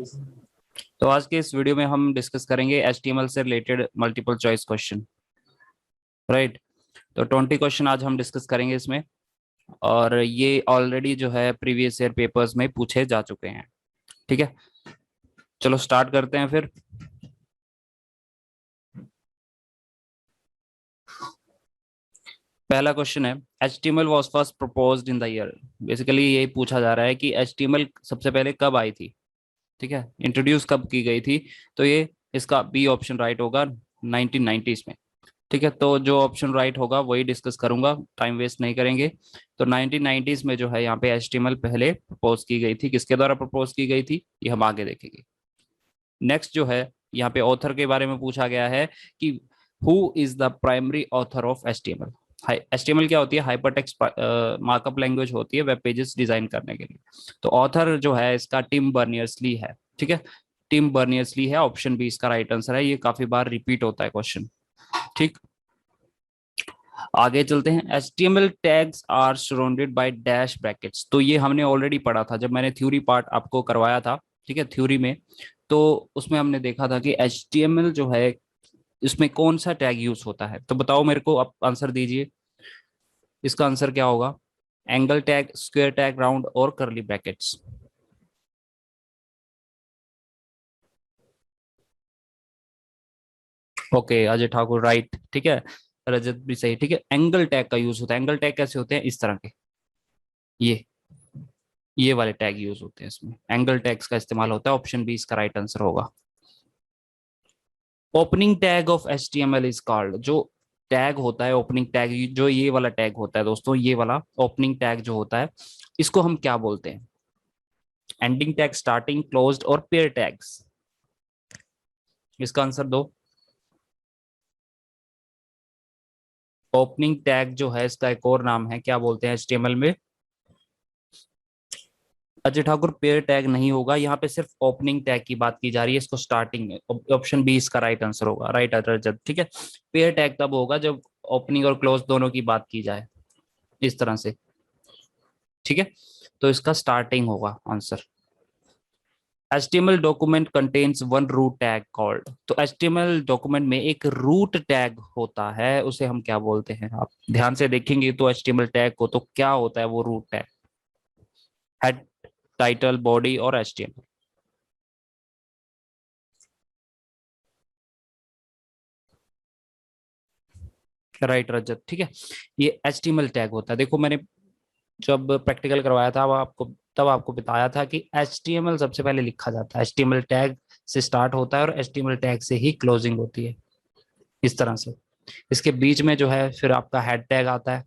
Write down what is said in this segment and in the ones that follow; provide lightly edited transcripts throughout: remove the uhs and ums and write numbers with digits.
तो आज के इस वीडियो में हम डिस्कस करेंगे HTML से related multiple choice question. Right. तो 20 क्वेश्चन आज हम डिस्कस करेंगे इसमें, और ये ऑलरेडी जो है प्रीवियस ईयर पेपर्स में पूछे जा चुके हैं। ठीक है, चलो स्टार्ट करते हैं फिर। पहला क्वेश्चन है, HTML was first proposed in the year. Basically यही पूछा जा रहा है कि HTML सबसे पहले कब आई थी। ठीक है, इंट्रोड्यूस कब की गई थी। तो ये इसका बी ऑप्शन राइट होगा, 1990s में। ठीक है, तो जो ऑप्शन राइट होगा वही डिस्कस करूंगा, टाइम वेस्ट नहीं करेंगे। तो 1990s में जो है यहाँ पे HTML पहले प्रपोज की गई थी। किसके द्वारा प्रपोज की गई थी ये हम आगे देखेंगे। नेक्स्ट जो है, यहाँ पे ऑथर के बारे में पूछा गया है कि who is the primary author of HTML। HTML क्या होती है? हाइपरटेक्स्ट मार्कअप लैंग्वेज होती है वेब पेजेस डिजाइन करने के लिए। तो ऑथर जो है इसका टिम बर्नियर्स ली है। ठीक है, टिम बर्नियर्स ली है। ऑप्शन बी इसका राइट आंसर है। ये काफी बार रिपीट होता है क्वेश्चन। ठीक, आगे चलते हैं। HTML tags are surrounded by dash brackets. तो ये हमने ऑलरेडी पढ़ा था जब मैंने थ्योरी पार्ट आपको करवाया था। ठीक है, थ्योरी में तो उसमें हमने देखा था कि HTML जो है इसमें कौन सा टैग यूज होता है। तो बताओ मेरे को, आप आंसर दीजिए। इसका आंसर क्या होगा? Angle tag, square tag, round और curly brackets. Okay Ajay Thakur right. ठीक है, रजत भी सही। ठीक है, एंगल टैग का यूज होता है। एंगल टैग कैसे होते हैं? इस तरह के, ये ये वाले टैग यूज होते हैं। इसमें एंगल टैग्स का इस्तेमाल होता है। ऑप्शन बी इसका राइट आंसर होगा। Opening tag of HTML is called. जो टैग होता है ओपनिंग टैग, जो ये वाला टैग होता है दोस्तों, ये वाला ओपनिंग टैग जो होता है, इसको हम क्या बोलते हैं? एंडिंग टैग, स्टार्टिंग, क्लोज्ड और पेयर टैग्स। इसका आंसर दो। ओपनिंग टैग जो है इसका एक और नाम है, क्या बोलते हैं HTML में? अजय ठाकुर पेयर टैग नहीं होगा, यहाँ पे सिर्फ ओपनिंग टैग की बात की जा रही है। इसको स्टार्टिंग में, ऑप्शन बी इसका राइट आंसर होगा। Right answer. ठीक है, पेयर टैग तब होगा जब ओपनिंग और क्लोज दोनों की बात की जाए, इस तरह से। ठीक है, तो इसका स्टार्टिंग होगा answer. HTML document contains one root tag called. तो HTML डॉक्यूमेंट में एक रूट टैग होता है, उसे हम क्या बोलते हैं? आप ध्यान से देखेंगे तो HTML टैग को, तो क्या होता है वो root tag? Head, title, body और HTML। राइट रजत। ठीक है, ये HTML टैग होता है। देखो मैंने जब प्रैक्टिकल करवाया था तब आपको बताया था कि HTML सबसे पहले लिखा जाता है, HTML टैग से स्टार्ट होता है और HTML टैग से ही क्लोजिंग होती है, इस तरह से। इसके बीच में जो है फिर आपका हेड टैग आता है।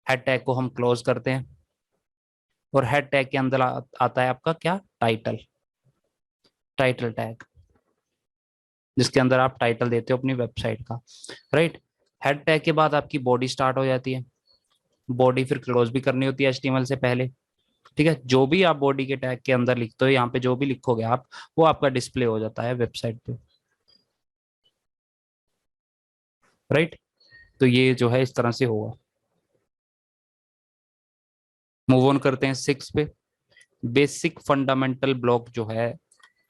हेड टैग को हम क्लोज करते हैं, और हेड टैग के अंदर आता है आपका क्या? टाइटल, टाइटल टैग, जिसके अंदर आप टाइटल देते हो अपनी वेबसाइट का। राइट, हेड टैग के बाद आपकी बॉडी स्टार्ट हो जाती है। बॉडी फिर क्लोज भी करनी होती है HTML से पहले। ठीक है, जो भी आप बॉडी के टैग के अंदर लिखते हो, यहाँ पे जो भी लिखोगे आप, वो आपका डिस्प्ले हो जाता है वेबसाइट पे। राइट, तो ये जो है इस तरह से होगा। मूव ऑन करते हैं 6 पे। बेसिक फंडामेंटल ब्लॉक जो है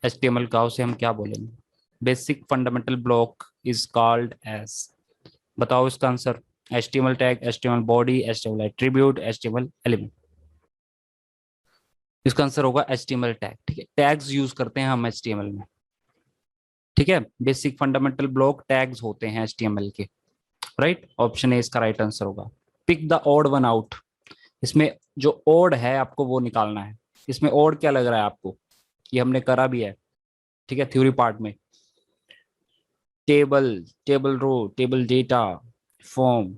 HTML का, उसे हम क्या बोलेंगे? Basic fundamental block is called as. बताओ इसका answer. HTML tag, HTML body, HTML attribute, HTML element. इसका आंसर होगा HTML टैग। ठीक है, टैग्स यूज करते हैं हम HTML में। ठीक है, बेसिक फंडामेंटल ब्लॉक टैग्स होते हैं HTML के। राइट, ऑप्शन ए इसका राइट आंसर होगा। Pick the odd one out. इसमें जो ओड है आपको वो निकालना है। इसमें ओड क्या लग रहा है आपको? ये हमने करा भी है। ठीक है, थ्योरी पार्ट में। Table, table row, table data, form.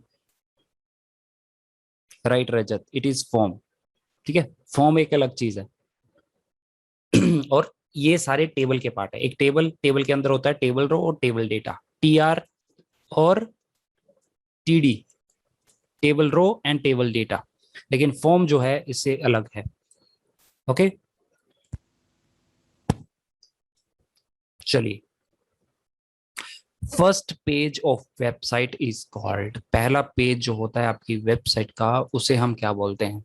Right Rajat, it is form. ठीक है, फॉर्म एक अलग चीज है। और ये सारे टेबल के पार्ट है। एक टेबल, टेबल के अंदर होता है टेबल रो और टेबल डेटा, TR और TD, table row and table data. लेकिन फॉर्म जो है इससे अलग है। ओके, चलिए। First page of website is called. पहला पेज जो होता है आपकी वेबसाइट का, उसे हम क्या बोलते हैं?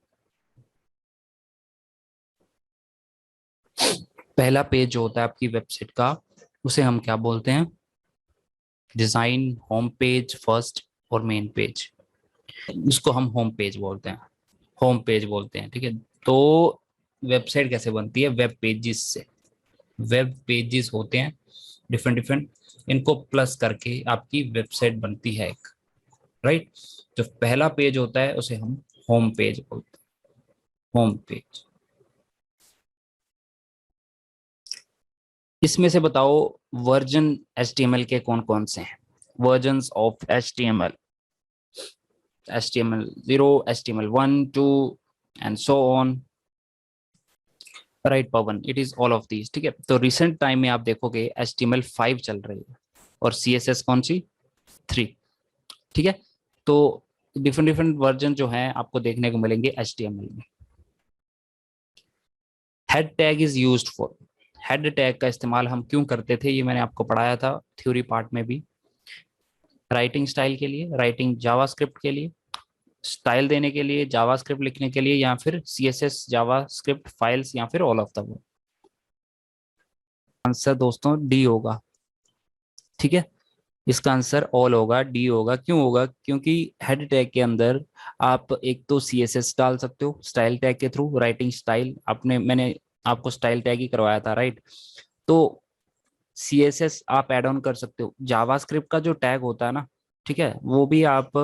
पहला पेज जो होता है आपकी वेबसाइट का, उसे हम क्या बोलते हैं? डिजाइन, होम पेज, फर्स्ट और मेन पेज। इसको हम होम पेज बोलते हैं, होम पेज बोलते हैं, ठीक है। तो वेबसाइट कैसे बनती है? वेब पेजेस से। वेब पेजेस होते हैं डिफरेंट डिफरेंट, इनको प्लस करके आपकी वेबसाइट बनती है एक, राइट। जो पहला पेज होता है उसे हम होम पेज बोलते हैं, होम पेज। इसमें से बताओ वर्जन HTML के कौन कौन से हैं? Versions of HTML: HTML0, HTML1, 2 and so on, right Pawan? It is all of these, ठीक है। तो रिसेंट टाइम में आप देखोगे HTML5 चल रही है और CSS कौन सी? 3, ठीक है। तो डिफरेंट डिफरेंट वर्जन जो है आपको देखने को मिलेंगे HTML में। Head tag is used for, head tag का इस्तेमाल हम क्यों करते थे, ये मैंने आपको पढ़ाया था थ्योरी पार्ट में भी। राइटिंग स्टाइल के लिए, राइटिंग जावास्क्रिप्ट के लिए, स्टाइल देने के लिए, जावास्क्रिप्ट लिखने के लिए, या फिर CSS जावास्क्रिप्ट फाइल्स, या फिर ऑल ऑफ द वो। आंसर दोस्तों डी होगा, ठीक है। इसका आंसर ऑल होगा, डी होगा। क्यों होगा? क्योंकि हेड टैग के अंदर आप एक तो CSS डाल सकते हो स्टाइल टैग के थ्रू, राइटिंग स्टाइल, आपने मैंने आपको स्टाइल टैग ही करवाया था, राइट। तो CSS आप ऐड ऑन कर सकते हो। जावास्क्रिप्ट का जो टैग होता है ना, ठीक है, वो भी आप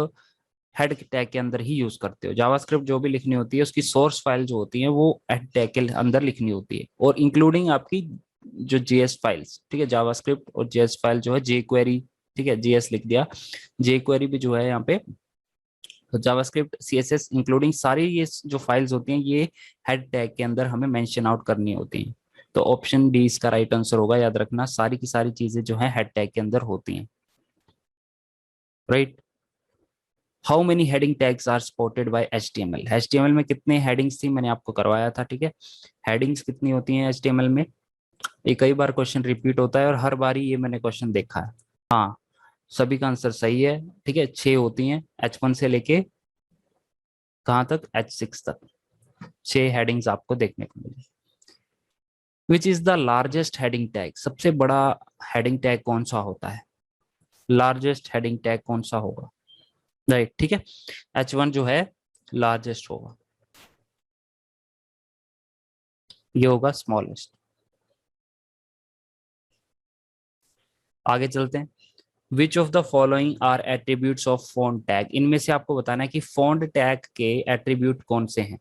हेड टैग के अंदर ही यूज करते हो। जावास्क्रिप्ट जो भी लिखनी होती है उसकी सोर्स फाइल जो होती है वो हेड टैग के अंदर लिखनी होती है, और इंक्लूडिंग आपकी जो JS फाइल्स, ठीक है। जावास्क्रिप्ट और JS फाइल जो है jQuery, ठीक है, JS लिख दिया, jQuery भी जो है यहाँ पे। तो जावास्क्रिप्ट, CSS इंक्लूडिंग सारी ये जो फाइल्स होती हैं ये हेड टैग के अंदर हमें मेंशन आउट करनी होती हैं। तो ऑप्शन डी इसका राइट आंसर होगा। याद रखना सारी की सारी चीजें जो है हेड टैग के अंदर होती हैं, right. How many heading tags are supported by HTML? HTML में कितने हेडिंग्स थी मैंने आपको करवाया था, ठीक है। हेडिंग्स कितनी होती हैं HTML में? ये कई बार क्वेश्चन रिपीट होता है और हर बार ही ये मैंने क्वेश्चन देखा है। हाँ, सभी का आंसर सही है, ठीक है। 6 होती हैं, H1 से लेके कहाँ तक? H6 तक 6 हेडिंग्स आपको देखने को मिले। Which is the largest heading tag? सबसे बड़ा हेडिंग टैग कौन सा होता है? लार्जेस्ट हेडिंग टैग कौन सा होगा? राइट, ठीक है। H1 जो है लार्जेस्ट होगा, ये होगा स्मॉलेस्ट। आगे चलते हैं। Which of the following are attributes of font tag? इनमें से आपको बताना है कि फॉन्ट टैग के एट्रीब्यूट कौन से हैं।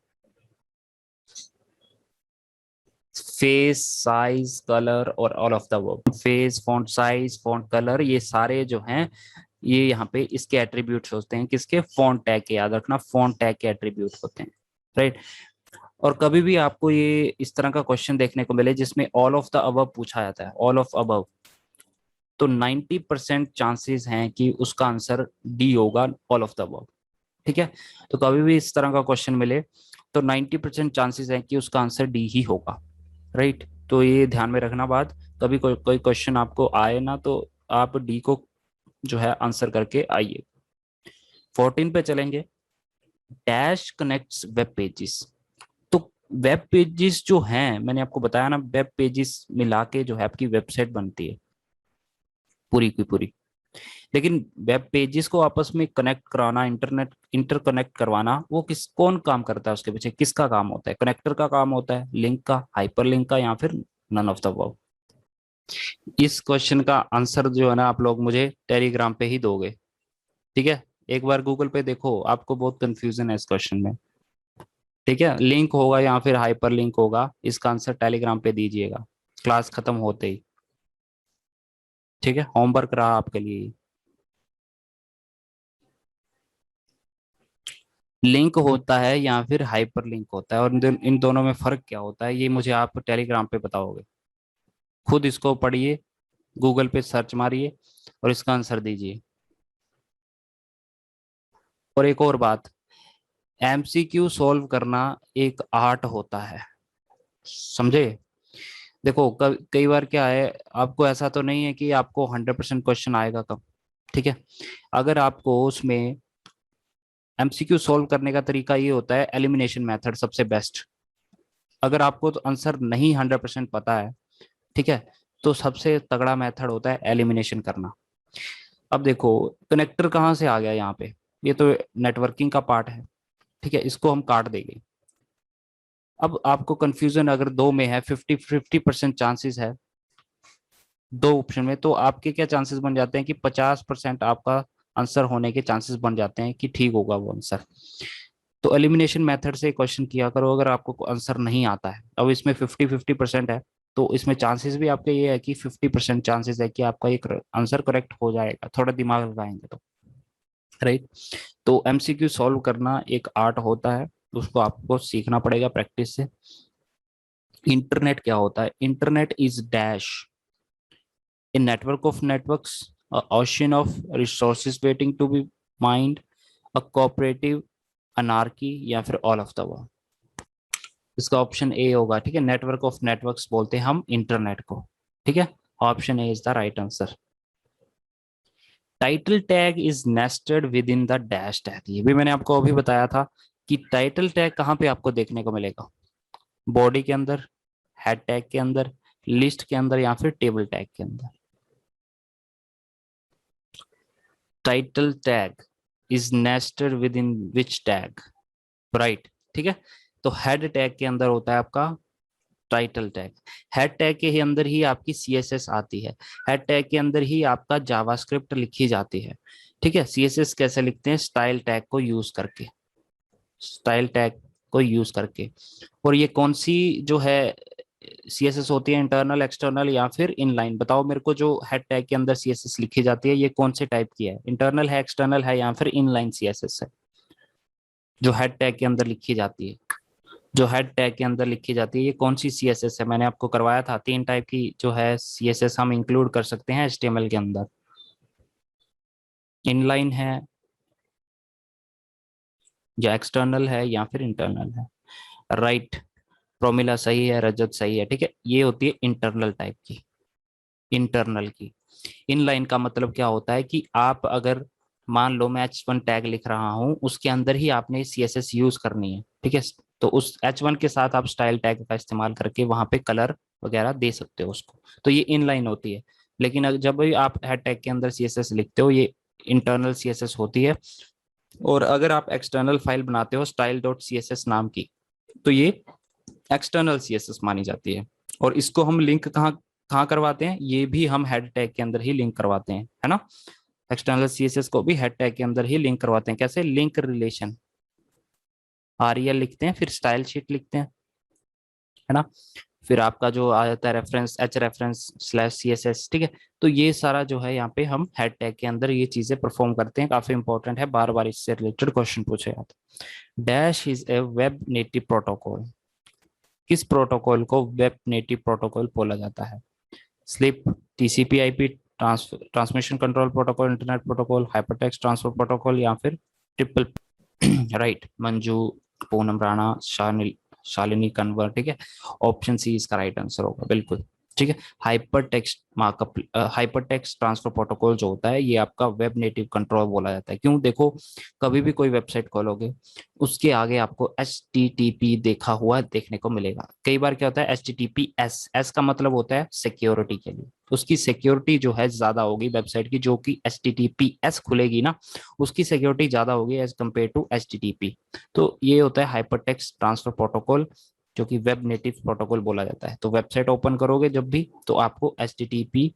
फेस, साइज, कलर और all of the work. Face, font size, font colour, ये सारे जो हैं ये यहाँ पे इसके एट्रीब्यूट्स होते हैं। किसके? फॉन्ट टैग के। याद रखना फॉन्ट टैग के एट्रीब्यूट होते हैं, राइट। और कभी भी आपको ये इस तरह का क्वेश्चन देखने को मिले जिसमें ऑल ऑफ द अबव पूछा जाता है, ऑल ऑफ अबव, तो 90% चांसेस हैं कि उसका आंसर डी होगा, ऑल ऑफ द अबव, ठीक है। तो कभी भी इस तरह का क्वेश्चन मिले तो 90% चांसेस हैं कि उसका आंसर डी ही होगा, राइट। तो ये ध्यान में रखना बात। कभी कोई क्वेश्चन आपको आए ना तो आप डी को जो है आंसर करके आइए। 14 पे चलेंगे। Dash connects web pages. तो वेब पेजेस जो हैं, मैंने आपको बताया ना, वेब पेजेस मिला के जो है आपकी वेबसाइट बनती है पूरी की पूरी। लेकिन वेब पेजेस को आपस में कनेक्ट कराना, इंटरनेट इंटरकनेक्ट करवाना, वो कौन काम करता है? उसके पीछे किसका काम होता है? कनेक्टर का काम होता है, लिंक का, हाइपर लिंक का, या फिर नन ऑफ द अबव? इस क्वेश्चन का आंसर जो है ना आप लोग मुझे टेलीग्राम पे ही दोगे, ठीक है। एक बार गूगल पे देखो, आपको बहुत कंफ्यूजन है इस क्वेश्चन में, ठीक है। लिंक होगा या फिर हाइपर लिंक होगा, इसका आंसर टेलीग्राम पे दीजिएगा क्लास खत्म होते ही, ठीक है। होमवर्क रहा आपके लिए। लिंक होता है या फिर हाइपर लिंक होता है, और इन दोनों में फर्क क्या होता है ये मुझे आप टेलीग्राम पे बताओगे। खुद इसको पढ़िए, गूगल पे सर्च मारिए और इसका आंसर दीजिए। और एक और बात, MCQ सॉल्व करना एक आर्ट होता है, समझे? देखो कई बार क्या है, आपको ऐसा तो नहीं है कि आपको 100% क्वेश्चन आएगा कब, ठीक है। अगर आपको उसमें MCQ सॉल्व करने का तरीका ये होता है, एलिमिनेशन मेथड सबसे बेस्ट। अगर आपको तो आंसर नहीं 100% पता है ठीक है। तो सबसे तगड़ा मेथड होता है एलिमिनेशन करना। अब देखो कनेक्टर कहाँ से आ गया यहाँ पे, ये तो नेटवर्किंग का पार्ट है, ठीक है, इसको हम काट देंगे। अब आपको कंफ्यूजन अगर दो में है, 50-50% चांसेस है दो ऑप्शन में, तो आपके क्या चांसेस बन जाते हैं कि 50% आपका आंसर होने के चांसेस बन जाते हैं कि ठीक होगा वो आंसर। तो एलिमिनेशन मेथड से क्वेश्चन किया करो अगर आपको आंसर नहीं आता है। अब इसमें 50-50% है, तो इसमें चांसेस भी आपके ये है कि 50% चांसेस है कि आपका एक आंसर करेक्ट हो जाएगा, थोड़ा दिमाग लगाएंगे तो, राइट। तो एमसीक्यू सॉल्व करना एक आर्ट होता है, उसको आपको सीखना पड़ेगा प्रैक्टिस से। इंटरनेट क्या होता है? Internet is dash a network of networks, ocean of resources waiting to be mined, a cooperative, anarchy, या फिर ऑल ऑफ द above। इसका ऑप्शन ए होगा, ठीक है। नेटवर्क ऑफ नेटवर्क्स बोलते हैं हम इंटरनेट को, ठीक है। Option A is the right answer. Title tag is nested with in the dash tag, ये भी मैंने आपको अभी बताया था कि टाइटल टैग कहाँ पे आपको देखने को मिलेगा, बॉडी के अंदर, हेड टैग के अंदर, लिस्ट के अंदर, या फिर टेबल टैग के अंदर। Title tag is nested with in which tag, right, ठीक है। तो हेड टैग के अंदर होता है आपका टाइटल टैग। हेड टैग के ही अंदर ही आपकी सीएसएस आती है, हेड टैग के अंदर ही आपका जावास्क्रिप्ट लिखी जाती है, ठीक है। सीएसएस कैसे लिखते हैं? स्टाइल टैग को यूज करके, स्टाइल टैग को यूज करके। और ये कौन सी जो है सीएसएस होती है, इंटरनल, एक्सटर्नल, या फिर इनलाइन? बताओ मेरे को, जो हेड टैग के अंदर सीएसएस लिखी जाती है ये कौन से टाइप की है? इंटरनल है, एक्सटर्नल है, या फिर इनलाइन सीएसएस है जो हेड टैग के अंदर लिखी जाती है? जो हेड टैग के अंदर लिखी जाती है ये कौन सी सीएसएस है? मैंने आपको करवाया था, तीन टाइप की जो है सीएसएस हम इंक्लूड कर सकते हैं एचटीएमएल के अंदर। इनलाइन है, या एक्सटर्नल है, या फिर इंटरनल है, राइट। प्रोमिला सही है, रजत सही है, ठीक है। ये होती है इंटरनल टाइप की, इंटरनल की। इनलाइन का मतलब क्या होता है कि आप अगर मान लो मैं H1 टैग लिख रहा हूं, उसके अंदर ही आपने सीएसएस यूज करनी है, ठीक है। तो उस H1 के साथ आप स्टाइल टैग का इस्तेमाल करके वहां पे कलर वगैरह दे सकते हो उसको, तो ये इनलाइन होती है। लेकिन जब भी आप हेड टैग के अंदर सीएसएस लिखते हो ये इंटरनल सीएसएस होती है। और अगर आप एक्सटर्नल फाइल बनाते हो style dot C S S नाम की, तो ये एक्सटर्नल सीएसएस मानी जाती है। और इसको हम लिंक कहाँ कहाँ करवाते हैं? ये भी हम हेड टैग के अंदर ही लिंक करवाते हैं, है ना। एक्सटर्नल सीएसएस को भी हेड टैग के अंदर ही लिंक करवाते हैं। कैसे? लिंक रिलेशन, आरईएल लिखते हैं, फिर स्टाइल शीट लिखते हैं, है ना। फिर आपका जो आ जाता है reference, H reference slash C S S, ठीक है। तो ये सारा जो है यहाँ पे हम हेड टैग के अंदर ये चीजें परफॉर्म करते हैं, काफी इंपॉर्टेंट है, बार बार इससे रिलेटेड क्वेश्चन पूछे जाते हैं। Dash is a web native protocol, किस प्रोटोकॉल को वेब नेटिव प्रोटोकॉल बोला जाता है? Slip, TCP IP transmission control protocol, internet protocol, hypertext transfer protocol, या फिर ट्रिपल राइट। मंजू, पूनम राणा, शालिनी कन्वर, ठीक है। ऑप्शन सी इसका राइट आंसर होगा, बिल्कुल, ठीक है। Hyper text markup, hyper text transfer protocol जो होता है ये आपका वेब नेटिव कंट्रोल बोला जाता है। क्यों? देखो कभी भी कोई वेबसाइट खोलोगे उसके आगे आपको एच टी टी पी देखा हुआ देखने को मिलेगा। कई बार क्या होता है H T T P S, S का मतलब होता है सिक्योरिटी के लिए, उसकी सिक्योरिटी जो है ज्यादा होगी वेबसाइट की, जो कि H T T P S खुलेगी ना उसकी सिक्योरिटी ज्यादा होगी as compare to H T T P. तो ये होता है हाइपरटेक्स्ट ट्रांसफर प्रोटोकॉल, जो कि वेब नेटिव प्रोटोकॉल बोला जाता है। तो वेबसाइट ओपन करोगे जब भी तो आपको H T T P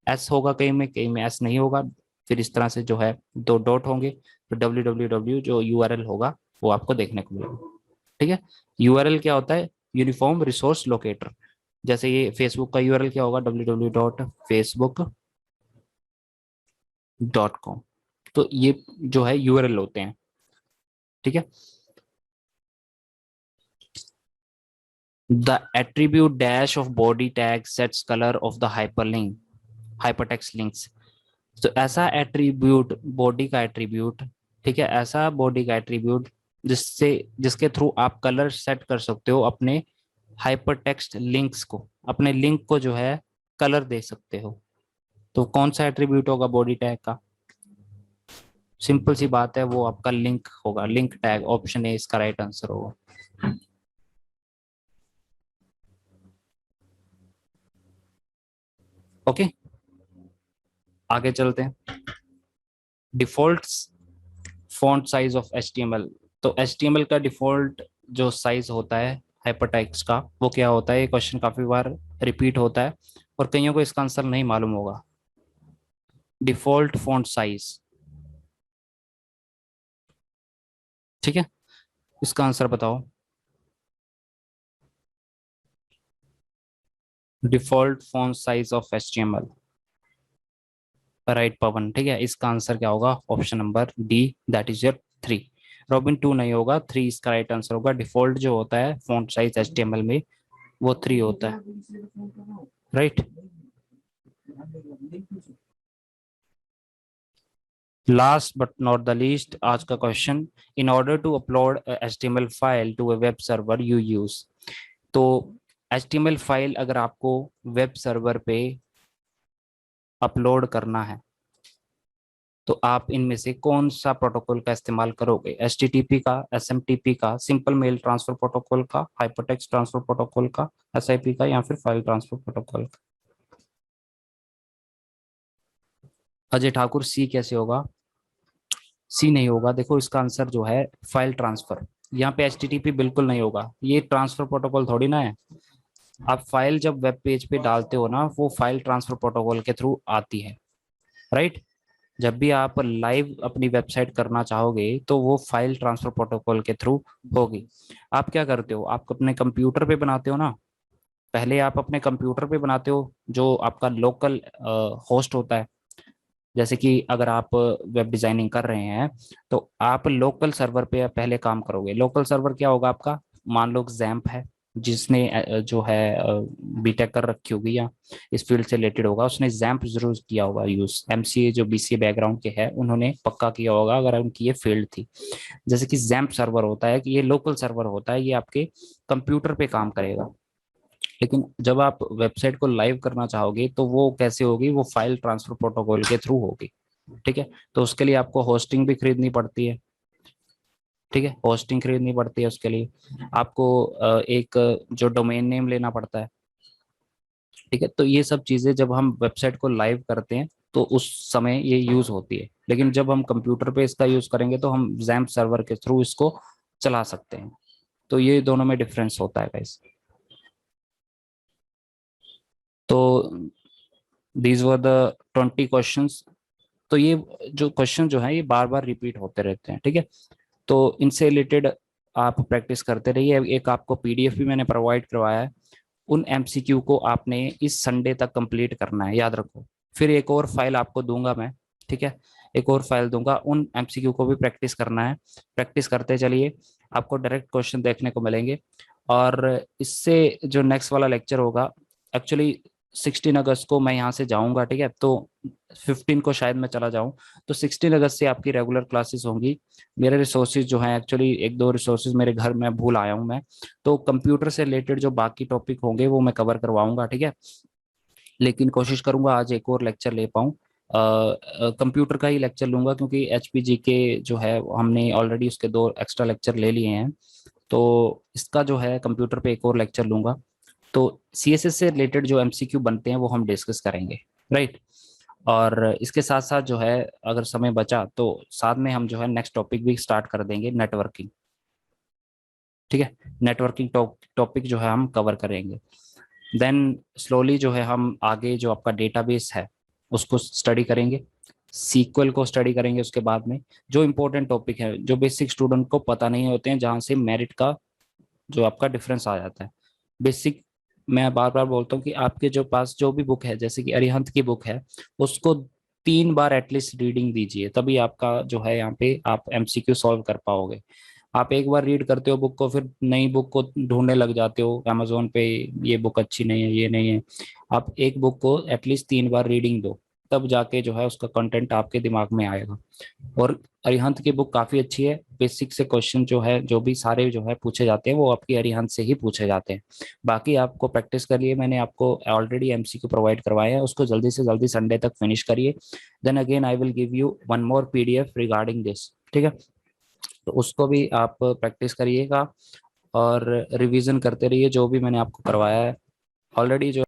S होगा, कहीं में एस नहीं होगा। फिर इस तरह से जो है दो डॉट होंगे, फिर डब्ल्यू डब्ल्यू डब्ल्यू जो यूआरएल होगा वो आपको देखने को मिलेगा, ठीक है। यूआरएल क्या होता है? Uniform resource locator. जैसे ये फेसबुक का यूआरएल क्या होगा? www.facebook.com। तो ये जो है यूआरएल होते हैं, ठीक है। The attribute dash of body tag sets colour of the hyperlink, hypertext links. तो ऐसा एट्रीब्यूट, बॉडी का एट्रीब्यूट, ठीक है, ऐसा बॉडी का एट्रीब्यूट जिससे जिसके थ्रू आप कलर सेट कर सकते हो अपने हाइपरटेक्स्ट लिंक्स को, अपने लिंक को जो है कलर दे सकते हो। तो कौन सा एट्रीब्यूट होगा बॉडी टैग का? सिंपल सी बात है, वो आपका लिंक होगा, लिंक टैग। ऑप्शन ए इसका राइट आंसर होगा। ओके, आगे चलते हैं। Default font size of HTML। तो HTML का डिफॉल्ट जो साइज होता है हाइपरटेक्स्ट का, वो क्या होता है? ये क्वेश्चन काफी बार रिपीट होता है और कईयों को इसका आंसर नहीं मालूम होगा। डिफॉल्ट फॉन्ट साइज, ठीक है, इसका आंसर बताओ। Default font size of HTML। Right Pawan, ठीक है, इसका आंसर क्या होगा? Option number D, that is your 3। Robin 2 नहीं होगा, 3 इसका राइट आंसर होगा। डिफॉल्ट जो होता है फॉन्ट साइज HTML में वो 3 होता है, right. Last but not the least, आज का question. In order to upload HTML file to a web server you use. तो HTML फाइल अगर आपको वेब सर्वर पे अपलोड करना है तो आप इनमें से कौन सा प्रोटोकॉल का इस्तेमाल करोगे? HTTP का, SMTP का, सिंपल मेल ट्रांसफर प्रोटोकॉल का, हाइपरटेक्स्ट ट्रांसफर प्रोटोकॉल का, SIP का, या फिर फाइल ट्रांसफर प्रोटोकॉल का? अजय ठाकुर, सी कैसे होगा? सी नहीं होगा। देखो इसका आंसर जो है फाइल ट्रांसफर, यहाँ पे HTTP बिल्कुल नहीं होगा, ये ट्रांसफर प्रोटोकॉल थोड़ी ना है। आप फाइल जब वेब पेज पे डालते हो ना, वो फाइल ट्रांसफर प्रोटोकॉल के थ्रू आती है, राइट। जब भी आप लाइव अपनी वेबसाइट करना चाहोगे तो वो फाइल ट्रांसफर प्रोटोकॉल के थ्रू होगी। आप क्या करते हो? आप अपने कंप्यूटर पे बनाते हो ना, पहले आप अपने कंप्यूटर पे बनाते हो जो आपका लोकल होस्ट होता है। जैसे कि अगर आप वेब डिजाइनिंग कर रहे हैं तो आप लोकल सर्वर पे पहले काम करोगे। लोकल सर्वर क्या होगा आपका? मान लो जैम्प है, जिसने जो है बीटेक कर रखी होगी या इस फील्ड से रिलेटेड होगा, उसने जैम्प जरूर किया होगा यूज। MCA जो BCA बैकग्राउंड के हैं उन्होंने पक्का किया होगा अगर उनकी ये फील्ड थी। जैसे कि जैम्प सर्वर होता है कि ये लोकल सर्वर होता है, ये आपके कंप्यूटर पे काम करेगा। लेकिन जब आप वेबसाइट को लाइव करना चाहोगे तो वो कैसे होगी? वो फाइल ट्रांसफर प्रोटोकॉल के थ्रू होगी, ठीक है। तो उसके लिए आपको होस्टिंग भी खरीदनी पड़ती है, ठीक है, होस्टिंग खरीदनी पड़ती है। उसके लिए आपको एक जो डोमेन नेम लेना पड़ता है, ठीक है। तो ये सब चीजें जब हम वेबसाइट को लाइव करते हैं तो उस समय ये यूज होती है। लेकिन जब हम कंप्यूटर पे इसका यूज करेंगे तो हम जैम्प सर्वर के थ्रू इसको चला सकते हैं। तो ये दोनों में डिफरेंस होता है गाइस। तो दीज वर द 20 क्वेश्चंस। तो ये जो क्वेश्चन जो है ये बार बार रिपीट होते रहते हैं, ठीक है। तो इनसे रिलेटेड आप प्रैक्टिस करते रहिए। एक आपको PDF भी मैंने प्रोवाइड करवाया है, उन MCQ को आपने इस संडे तक कंप्लीट करना है, याद रखो। फिर एक और फाइल आपको दूंगा मैं, ठीक है, एक और फाइल दूंगा, उन MCQ को भी प्रैक्टिस करना है। प्रैक्टिस करते चलिए, आपको डायरेक्ट क्वेश्चन देखने को मिलेंगे। और इससे जो नेक्स्ट वाला लेक्चर होगा, एक्चुअली 16 अगस्त को मैं यहाँ से जाऊंगा, ठीक है। तो 15 को शायद मैं चला जाऊं। तो 16 अगस्त से आपकी रेगुलर क्लासेस होंगी। मेरे रिसोर्सेज जो हैं, एक्चुअली एक दो रिसोर्सेज मेरे घर में भूल आया हूँ मैं। तो कंप्यूटर से रिलेटेड जो बाकी टॉपिक होंगे वो मैं कवर करवाऊंगा, ठीक है। लेकिन कोशिश करूंगा आज एक और लेक्चर ले पाऊँ। कंप्यूटर का ही लेक्चर लूंगा क्योंकि HPG के जो है हमने ऑलरेडी उसके 2 एक्स्ट्रा लेक्चर ले लिए हैं। तो इसका जो है कंप्यूटर पे एक और लेक्चर लूंगा। तो CSS से रिलेटेड जो MCQ बनते हैं वो हम डिस्कस करेंगे, राइट। और इसके साथ साथ जो है अगर समय बचा तो साथ में हम जो है नेक्स्ट टॉपिक भी स्टार्ट कर देंगे, नेटवर्किंग, ठीक है। नेटवर्किंग टॉपिक जो है हम कवर करेंगे। देन स्लोली जो है हम आगे जो आपका डेटाबेस है उसको स्टडी करेंगे, सीक्वल को स्टडी करेंगे। उसके बाद में जो इंपॉर्टेंट टॉपिक है जो बेसिक स्टूडेंट को पता नहीं होते हैं, जहाँ से मेरिट का जो आपका डिफरेंस आ जाता है। बेसिक, मैं बार बार बोलता हूँ कि आपके जो पास जो भी बुक है, जैसे कि अरिहंत की बुक है, उसको 3 बार एटलीस्ट रीडिंग दीजिए, तभी आपका जो है यहाँ पे आप MCQ सॉल्व कर पाओगे। आप एक बार रीड करते हो बुक को, फिर नई बुक को ढूंढने लग जाते हो अमेजोन पे, ये बुक अच्छी नहीं है, ये नहीं है। आप एक बुक को एटलीस्ट 3 बार रीडिंग दो, तब जाके जो है उसका कंटेंट आपके दिमाग में आएगा। और अरिहंत की बुक काफी अच्छी है। बेसिक से क्वेश्चन जो है, जो भी सारे जो है पूछे जाते हैं वो आपकी अरिहंत से ही पूछे जाते हैं। बाकी आपको प्रैक्टिस करिए, मैंने आपको ऑलरेडी MCQ प्रोवाइड करवाया है, उसको जल्दी से जल्दी संडे तक फिनिश करिए। Then again I will give you one more PDF regarding this, ठीक है। तो उसको भी आप प्रैक्टिस करिएगा और रिवीजन करते रहिए जो भी मैंने आपको करवाया है ऑलरेडी। जो